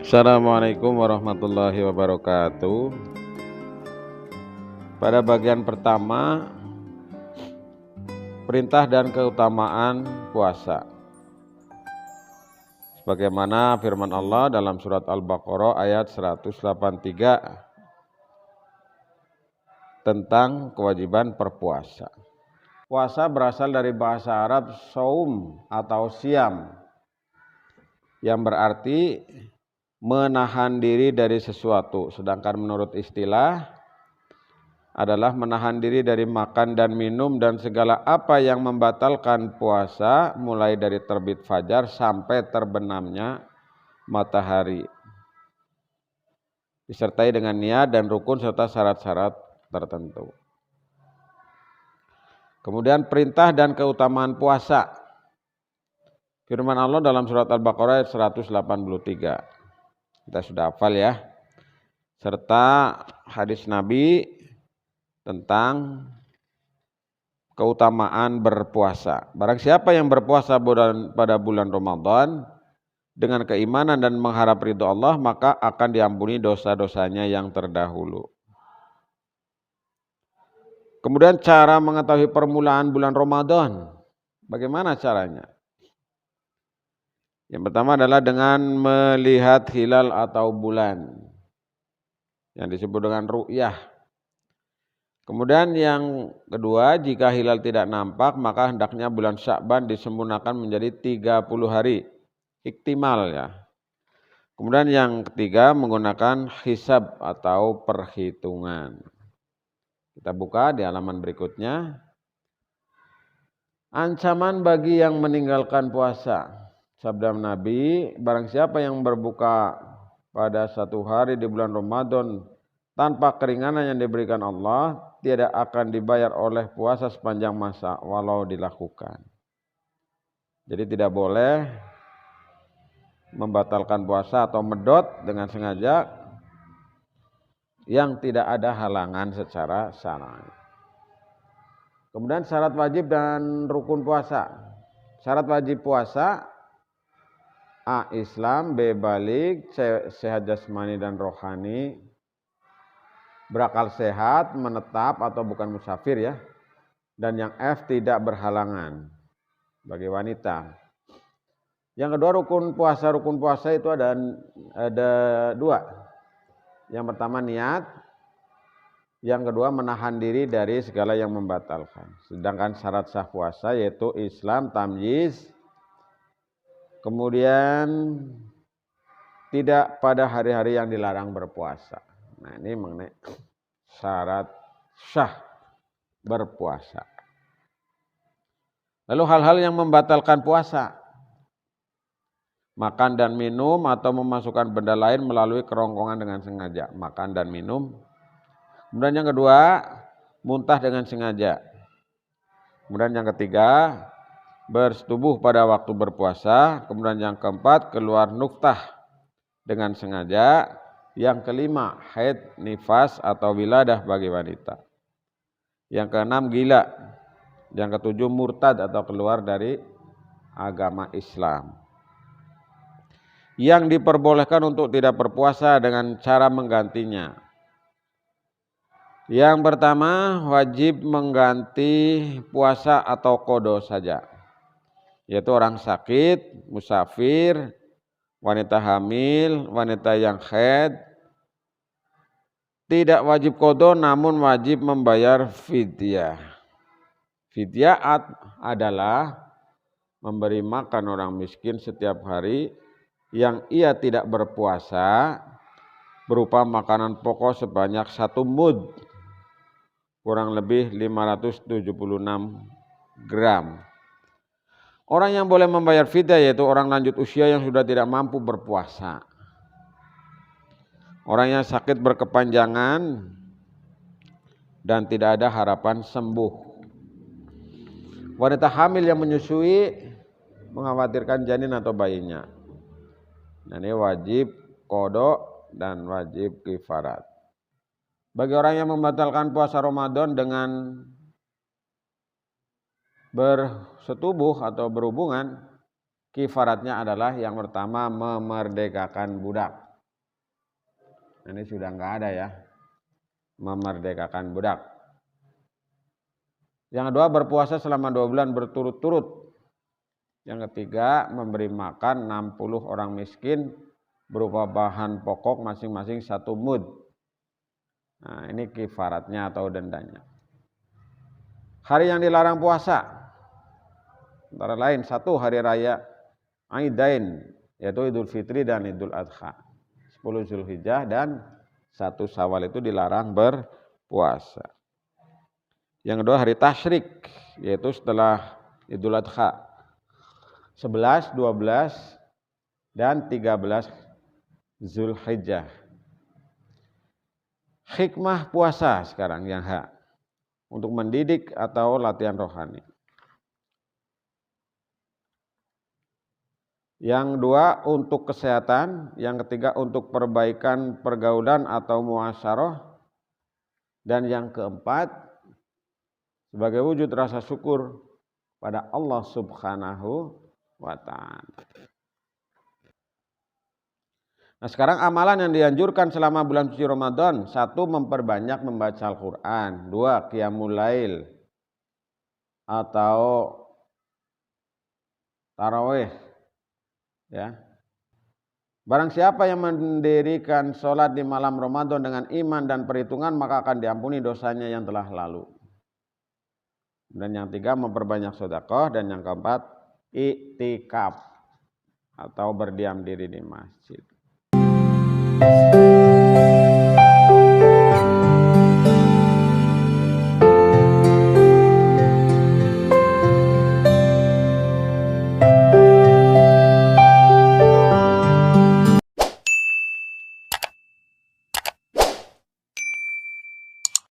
Assalamualaikum warahmatullahi wabarakatuh. Pada bagian pertama, perintah dan keutamaan puasa. Sebagaimana firman Allah dalam surat Al-Baqarah ayat 183 tentang kewajiban berpuasa. Puasa berasal dari bahasa Arab saum atau siam, yang berarti menahan diri dari sesuatu, sedangkan menurut istilah adalah menahan diri dari makan dan minum dan segala apa yang membatalkan puasa, mulai dari terbit fajar sampai terbenamnya matahari, disertai dengan niat dan rukun serta syarat-syarat tertentu. Kemudian perintah dan keutamaan puasa. Firman Allah dalam surat Al-Baqarah ayat 183. Kita sudah hafal ya. Serta hadis Nabi tentang keutamaan berpuasa. Barang siapa yang berpuasa pada bulan Ramadan dengan keimanan dan mengharap ridho Allah, maka akan diampuni dosa-dosanya yang terdahulu. Kemudian cara mengetahui permulaan bulan Ramadan. Bagaimana caranya? Yang pertama adalah dengan melihat hilal atau bulan, yang disebut dengan ru'yah. Kemudian yang kedua, jika hilal tidak nampak, maka hendaknya bulan Sya'ban disempurnakan menjadi 30 hari. Iktimal ya. Kemudian yang ketiga, menggunakan hisab atau perhitungan. Kita buka di halaman berikutnya. Ancaman bagi yang meninggalkan puasa. Sabda Nabi, barang siapa yang berbuka pada satu hari di bulan Ramadan tanpa keringanan yang diberikan Allah, tidak akan dibayar oleh puasa sepanjang masa walau dilakukan. Jadi tidak boleh membatalkan puasa atau medot dengan sengaja yang tidak ada halangan secara syar'i. Kemudian syarat wajib dan rukun puasa. Syarat wajib puasa: A. Islam, B. Balik, C. Sehat jasmani dan rohani, berakal sehat, menetap atau bukan musafir ya, dan yang F. Tidak berhalangan bagi wanita. Yang kedua, rukun puasa itu ada dua. Yang pertama niat, yang kedua menahan diri dari segala yang membatalkan. Sedangkan syarat sah puasa yaitu Islam, tamyiz, kemudian tidak pada hari-hari yang dilarang berpuasa. Nah, ini mengenai syarat sah berpuasa. Lalu hal-hal yang membatalkan puasa: makan dan minum atau memasukkan benda lain melalui kerongkongan dengan sengaja. Makan dan minum. Kemudian yang kedua, muntah dengan sengaja. Kemudian yang ketiga, bersetubuh pada waktu berpuasa. Kemudian yang keempat, keluar nuktah dengan sengaja. Yang kelima, haid, nifas atau wiladah bagi wanita. Yang keenam, gila. Yang ketujuh, murtad atau keluar dari agama Islam. Yang diperbolehkan untuk tidak berpuasa dengan cara menggantinya. Yang pertama, wajib mengganti puasa atau qada saja, yaitu orang sakit, musafir, wanita hamil, wanita yang haid. Tidak wajib qada namun wajib membayar fidyah. Fidyah adalah memberi makan orang miskin setiap hari yang ia tidak berpuasa berupa makanan pokok sebanyak 1 mud, kurang lebih 576 gram. Orang yang boleh membayar fidyah yaitu orang lanjut usia yang sudah tidak mampu berpuasa, orang yang sakit berkepanjangan dan tidak ada harapan sembuh, wanita hamil yang menyusui mengkhawatirkan janin atau bayinya. Nah, ini wajib qada dan wajib kifarat. Bagi orang yang membatalkan puasa Ramadan dengan bersetubuh atau berhubungan, kifaratnya adalah yang pertama memerdekakan budak. Ini sudah nggak ada ya, memerdekakan budak. Yang kedua, berpuasa selama 2 bulan berturut-turut. Yang ketiga, memberi makan 60 orang miskin berupa bahan pokok masing-masing 1 mud. Nah, ini kifaratnya atau dendanya. Hari yang dilarang puasa, antara lain 1 hari raya Aidain, yaitu Idul Fitri dan Idul Adha. 10 Zulhijjah dan 1 Syawal itu dilarang berpuasa. Yang kedua, hari tasyrik, yaitu setelah Idul Adha. 11, 12, dan 13 Zulhijjah. Hikmah puasa sekarang yang H. Untuk mendidik atau latihan rohani. Yang dua, untuk kesehatan. Yang ketiga, untuk perbaikan pergaulan atau muasyarah. Dan yang keempat, sebagai wujud rasa syukur pada Allah Subhanahu wa ta'ala. Nah, sekarang amalan yang dianjurkan selama bulan suci Ramadan. 1, memperbanyak membaca Al-Quran. 2, qiyamul lail atau tarawih. Ya. Barang siapa yang mendirikan sholat di malam Ramadan dengan iman dan perhitungan, maka akan diampuni dosanya yang telah lalu. Dan yang 3, memperbanyak sedekah. Dan yang keempat, iktikaf atau berdiam diri di masjid.